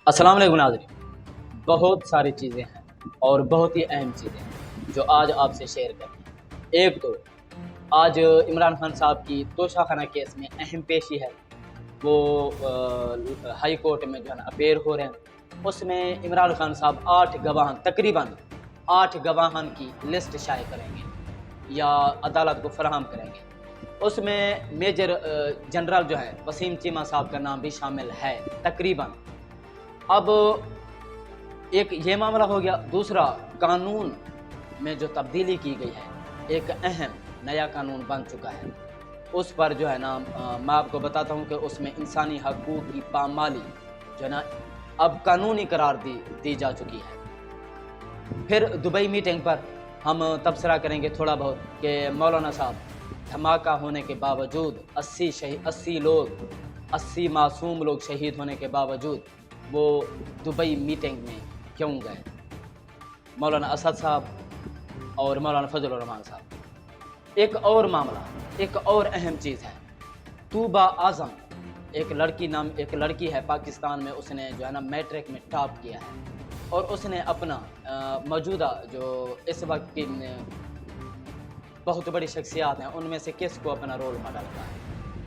अस्सलाम वालेकुम नाज़रीन। बहुत सारी चीज़ें हैं और बहुत ही अहम चीज़ें हैं जो आज आपसे शेयर करें। एक तो आज इमरान खान साहब की तोशाखाना केस में अहम पेशी है। वो हाई कोर्ट में जो है ना अपेयर हो रहे हैं। उसमें इमरान खान साहब तकरीबन 8 गवाहान की लिस्ट शाये करेंगे या अदालत को फराहम करेंगे। उसमें मेजर जनरल जो है वसीम चीमा साहब का नाम भी शामिल है तकरीबन। अब एक ये मामला हो गया। दूसरा, कानून में जो तब्दीली की गई है, एक अहम नया कानून बन चुका है। उस पर जो है ना मैं आपको बताता हूँ कि उसमें इंसानी हकूक़ की पामाली जो है ना अब कानूनी करार दी जा चुकी है। फिर दुबई मीटिंग पर हम तबसरा करेंगे थोड़ा बहुत कि मौलाना साहब धमाका होने के बावजूद 80 मासूम लोग शहीद होने के बावजूद वो दुबई मीटिंग में क्यों गए। मौलाना असद साहब और मौलाना फजल रहमान साहब। एक और मामला, एक और अहम चीज़ है। तूबा आज़म एक लड़की है पाकिस्तान में। उसने जो है ना मैट्रिक में टॉप किया है और उसने अपना मौजूदा जो इस वक्त की बहुत बड़ी शख्सियात हैं उनमें से किस को अपना रोल मॉडल का है।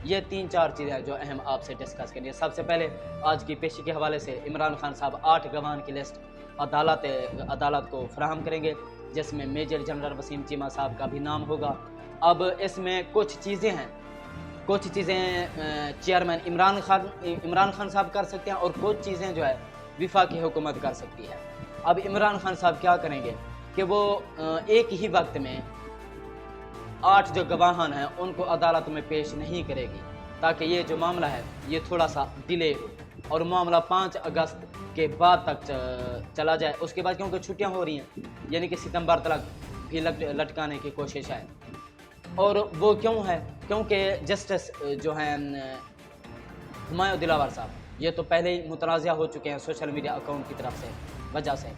ये 3-4 चीज़ें जो अहम आपसे डिस्कस करेंगे। सबसे पहले आज की पेशी के हवाले से इमरान खान साहब 8 गवाहान की लिस्ट अदालत को फराहम करेंगे, जिसमें मेजर जनरल वसीम चीमा साहब का भी नाम होगा। अब इसमें कुछ चीज़ें चेयरमैन इमरान खान साहब कर सकते हैं और कुछ चीज़ें जो है वफाकी हुकूमत कर सकती है। अब इमरान खान साहब क्या करेंगे कि वो एक ही वक्त में 8 जो गवाहान हैं उनको अदालत में पेश नहीं करेगी, ताकि ये जो मामला है ये थोड़ा सा डिले हो और मामला 5 अगस्त के बाद तक चला जाए। उसके बाद क्योंकि छुट्टियां हो रही हैं, यानी कि सितंबर तक भी लटकाने की कोशिश है। और वो क्यों है? क्योंकि जस्टिस जो हैं हुमायूं दिलावर साहब, ये तो पहले ही मुतनाज़ा हो चुके हैं सोशल मीडिया अकाउंट की तरफ से वजह से।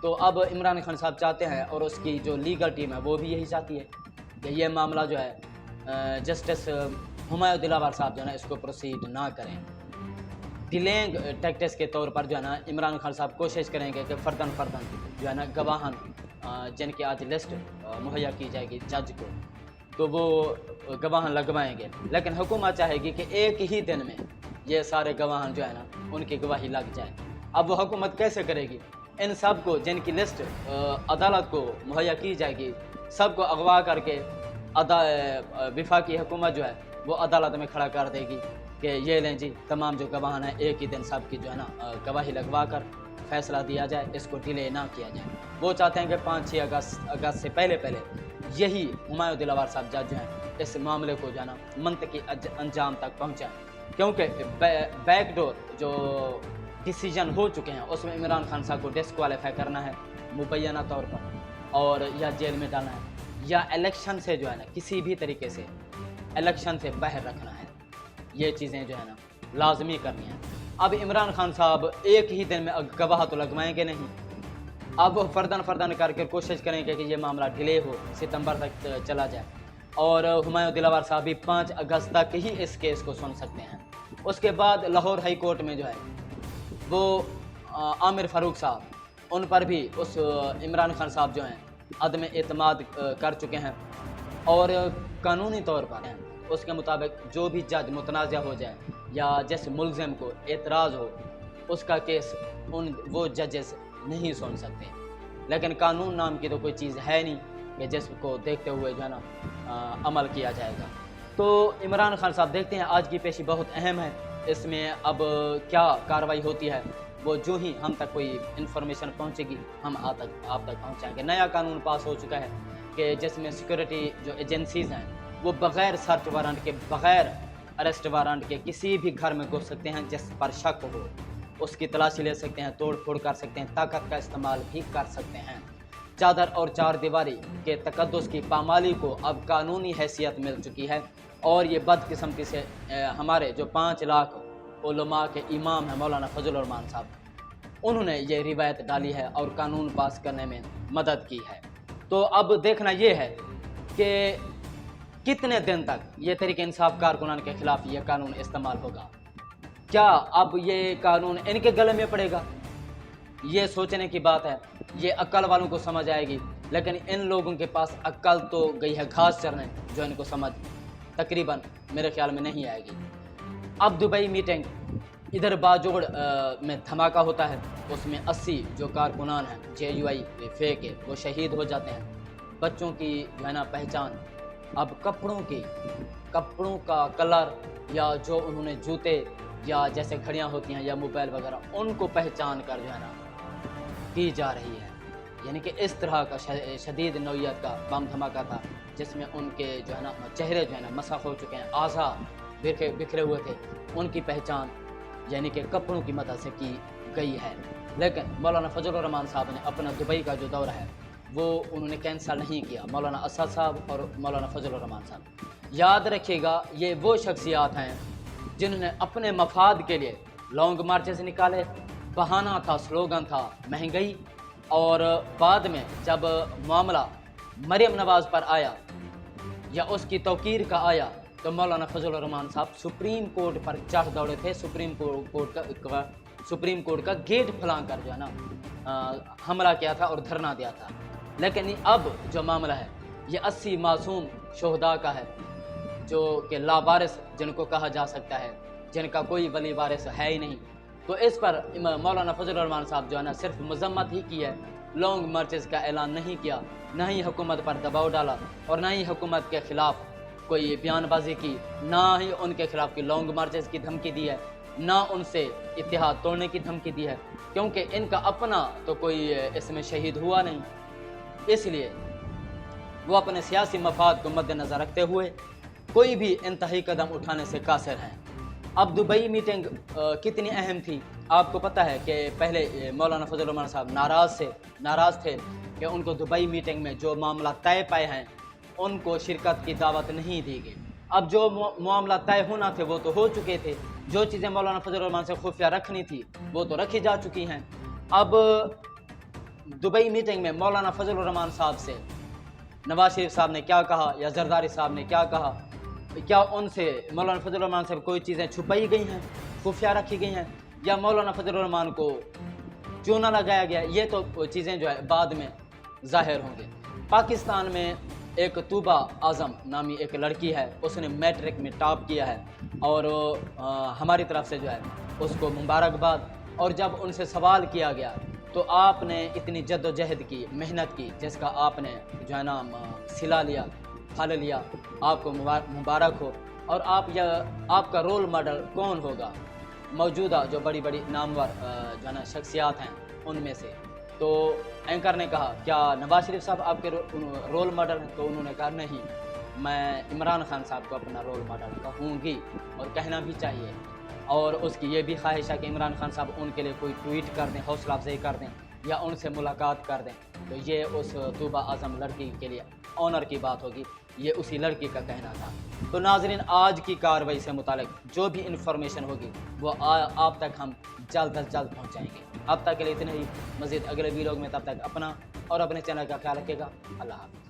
तो अब इमरान खान साहब चाहते हैं और उसकी जो लीगल टीम है वो भी यही चाहती है कि ये मामला जो है जस्टिस हुमायूं दिलावर साहब जो है ना इसको प्रोसीड ना करें। डिलेइंग टैक्टिक्स के तौर पर जो है ना इमरान खान साहब कोशिश करेंगे कि फ़र्दन जो है ना गवाहान जिनकी आज लिस्ट मुहैया की जाएगी जज को, तो वो गवाहान लगवाएंगे। लेकिन हुकूमत चाहेगी कि एक ही दिन में ये सारे गवाहान जो है ना उनकी गवाही लग जाए। अब वो हुकूमत कैसे करेगी? इन सब को जिनकी लिस्ट अदालत को मुहैया की जाएगी, सबको अगवा करके वफाकी हुकूमत जो है वो अदालत में खड़ा कर देगी कि ये लें जी, तमाम जो गवाहान हैं एक ही दिन सब की जो है ना गवाही लगवा कर फैसला दिया जाए, इसको डिले ना किया जाए। वो चाहते हैं कि 5-6 अगस्त से पहले यही हुमायूं दिलावर साहब जज जो हैं इस मामले को जो है ना मंतकी अंजाम तक पहुँचाएँ, क्योंकि बैकडोर जो डिसीजन हो चुके हैं उसमें इमरान खान साहब को डिस्क्वालीफाई करना है मुबैना तौर पर, और या जेल में डालना है या इलेक्शन से जो है ना किसी भी तरीके से इलेक्शन से बाहर रखना है। ये चीज़ें जो है ना लाजमी करनी है। अब इमरान खान साहब एक ही दिन में गवाह तो लगवाएंगे नहीं। अब वो फर्दन करके कोशिश करेंगे कि ये मामला डिले हो, सितंबर तक चला जाए। और हुमायूं दिलावर साहब भी 5 अगस्त तक ही इस केस को सुन सकते हैं। उसके बाद लाहौर हाई कोर्ट में जो है वो आमिर फारूक साहब, उन पर भी उस इमरान खान साहब जो हैं अदम एतमाद कर चुके हैं और कानूनी तौर पर उसके मुताबिक जो भी जज मुतनाज़ा हो जाए या जिस मुलज़िम को एतराज़ हो उसका केस वो जजेस नहीं सुन सकते। लेकिन कानून नाम की तो कोई चीज़ है नहीं कि जिसको देखते हुए जो है ना अमल किया जाएगा। तो इमरान खान साहब देखते हैं, आज की पेशी बहुत अहम है। इसमें अब क्या कार्रवाई होती है वो जो ही हम तक कोई इन्फॉर्मेशन पहुंचेगी हम आप तक पहुंचाएंगे। नया कानून पास हो चुका है कि जिसमें सिक्योरिटी जो एजेंसीज़ हैं वो बग़ैर सर्च वारंट के, बग़ैर अरेस्ट वारंट के किसी भी घर में घुस सकते हैं जिस पर शक हो, उसकी तलाशी ले सकते हैं, तोड़ फोड़ कर सकते हैं, ताकत का इस्तेमाल भी कर सकते हैं। चादर और चार दीवारी के तकद्दुस की पामाली को अब कानूनी हैसियत मिल चुकी है और ये बदकिस्मती से हमारे जो 5 लाख उलमा के इमाम हैं मौलाना फजल रहमान साहब, उन्होंने ये रिवायत डाली है और कानून पास करने में मदद की है। तो अब देखना ये है कि कितने दिन तक ये तहरीक इंसाफ कारकुनान के खिलाफ ये कानून इस्तेमाल होगा। کیا اب یہ قانون ان کے گلے میں پڑے گا؟ یہ سوچنے کی بات ہے، یہ عقل والوں کو سمجھ آئے گی، لیکن ان لوگوں کے پاس عقل تو گئی ہے گھاس چرنے، جو ان کو سمجھ تقریباً میرے خیال میں نہیں آئے گی۔ اب دبئی میٹنگ، ادھر باجوڑ میں دھماکہ ہوتا ہے، اس میں 80 جو کارکنان ہیں JUI فیک کے وہ شہید ہو جاتے ہیں۔ بچوں کی جو ہے نا پہچان، اب کپڑوں کا کلر یا جو انہوں نے جوتے یا جیسے گھڑیاں ہوتی ہیں یا موبائل وغیرہ، ان کو پہچان کر جو ہے نا کی جا رہی ہے۔ یعنی کہ اس طرح کا شدید نوعیت کا بم دھماکہ تھا، جس میں ان کے جو ہے نا چہرے جو ہے نا مسخ ہو چکے ہیں، اعضاء بکھرے ہوئے تھے، ان کی پہچان یعنی کہ کپڑوں کی مدد سے کی گئی ہے۔ لیکن مولانا فضل الرحمان صاحب نے اپنا دبئی کا جو دورہ ہے وہ انہوں نے کینسل نہیں کیا، مولانا اسد صاحب اور مولانا فضل الرحمان صاحب۔ یاد رکھیے گا، یہ وہ شخصیات ہیں جنہوں نے اپنے مفاد کے لیے لانگ مارچز نکالے، بہانہ تھا، سلوگن تھا مہنگائی، اور بعد میں جب معاملہ مریم نواز پر آیا یا اس کی توقیر کا آیا تو مولانا فضل الرحمان صاحب سپریم کورٹ پر چڑھ دوڑے تھے، سپریم کورٹ کا گیٹ پھلانگ کر جو ہے نا حملہ کیا تھا اور دھرنا دیا تھا۔ لیکن اب جو معاملہ ہے یہ 80 معصوم شہداء کا ہے، جو کہ لاوارث جن کو کہا جا سکتا ہے، جن کا کوئی ولی وارث ہے ہی نہیں۔ تو اس پر مولانا فضل الرحمان صاحب جو ہے نا صرف مذمت ہی کی ہے، لانگ مارچز کا اعلان نہیں کیا، نہ ہی حکومت پر دباؤ ڈالا، اور نہ ہی حکومت کے خلاف کوئی بیان بازی کی، نہ ہی ان کے خلاف کی لانگ مارچز کی دھمکی دی ہے، نہ ان سے اتحاد توڑنے کی دھمکی دی ہے، کیونکہ ان کا اپنا تو کوئی اس میں شہید ہوا نہیں۔ اس لیے وہ اپنے سیاسی مفاد کو مد نظر رکھتے ہوئے کوئی بھی انتہائی قدم اٹھانے سے قاصر ہیں۔ اب دبئی میٹنگ کتنی اہم تھی، آپ کو پتہ ہے کہ پہلے مولانا فضل الرحمان صاحب ناراض تھے کہ ان کو دبئی میٹنگ میں جو معاملہ طے پائے ہیں ان کو شرکت کی دعوت نہیں دی گئی۔ اب جو معاملہ طے ہونا تھے وہ تو ہو چکے تھے، جو چیزیں مولانا فضل الرحمان سے خفیہ رکھنی تھی وہ تو رکھی جا چکی ہیں۔ اب دبئی میٹنگ میں مولانا فضل الرحمان صاحب سے نواز شریف صاحب نے کیا کہا یا زرداری صاحب نے کیا کہا، کیا ان سے مولانا فضل الرحمان صاحب کوئی چیزیں چھپائی گئی ہیں، خفیہ رکھی گئی ہیں، یا مولانا فضل الرحمان کو چونا لگایا گیا؟ یہ تو چیزیں جو ہے بعد میں ظاہر ہوں گے۔ پاکستان میں ایک طوبہ اعظم نامی ایک لڑکی ہے، اس نے میٹرک میں ٹاپ کیا ہے، اور ہماری طرف سے جو ہے اس کو مبارکباد۔ اور جب ان سے سوال کیا گیا تو آپ نے اتنی جد و جہد کی، محنت کی، جس کا آپ نے جو ہے نا صلہ لیا، پھل لیا، آپ کو مبارک ہو۔ اور آپ کا رول ماڈل کون ہوگا؟ موجودہ جو بڑی بڑی نامور جو ہے نا شخصیات ہیں ان میں سے۔ تو اینکر نے کہا کیا نواز شریف صاحب آپ کے رول ماڈل ہیں؟ تو انہوں نے کہا نہیں، میں عمران خان صاحب کو اپنا رول ماڈل کہوں گی، اور کہنا بھی چاہیے۔ اور اس کی یہ بھی خواہش ہے کہ عمران خان صاحب ان کے لیے کوئی ٹویٹ کر دیں، حوصلہ افزائی کر دیں، یا ان سے ملاقات کر دیں۔ تو یہ اس طوبہ اعظم لڑکی کے لیے آنر کی بات ہوگی، یہ اسی لڑکی کا کہنا تھا۔ تو ناظرین، آج کی کارروائی سے متعلق جو بھی انفارمیشن ہوگی وہ آپ تک ہم جلد از جلد پہنچائیں گے۔ اب تک کے لیے اتنا ہی، مزید اگلے ویڈیو میں، تب تک اپنا اور اپنے چینل کا خیال رکھیے گا۔ اللہ حافظ۔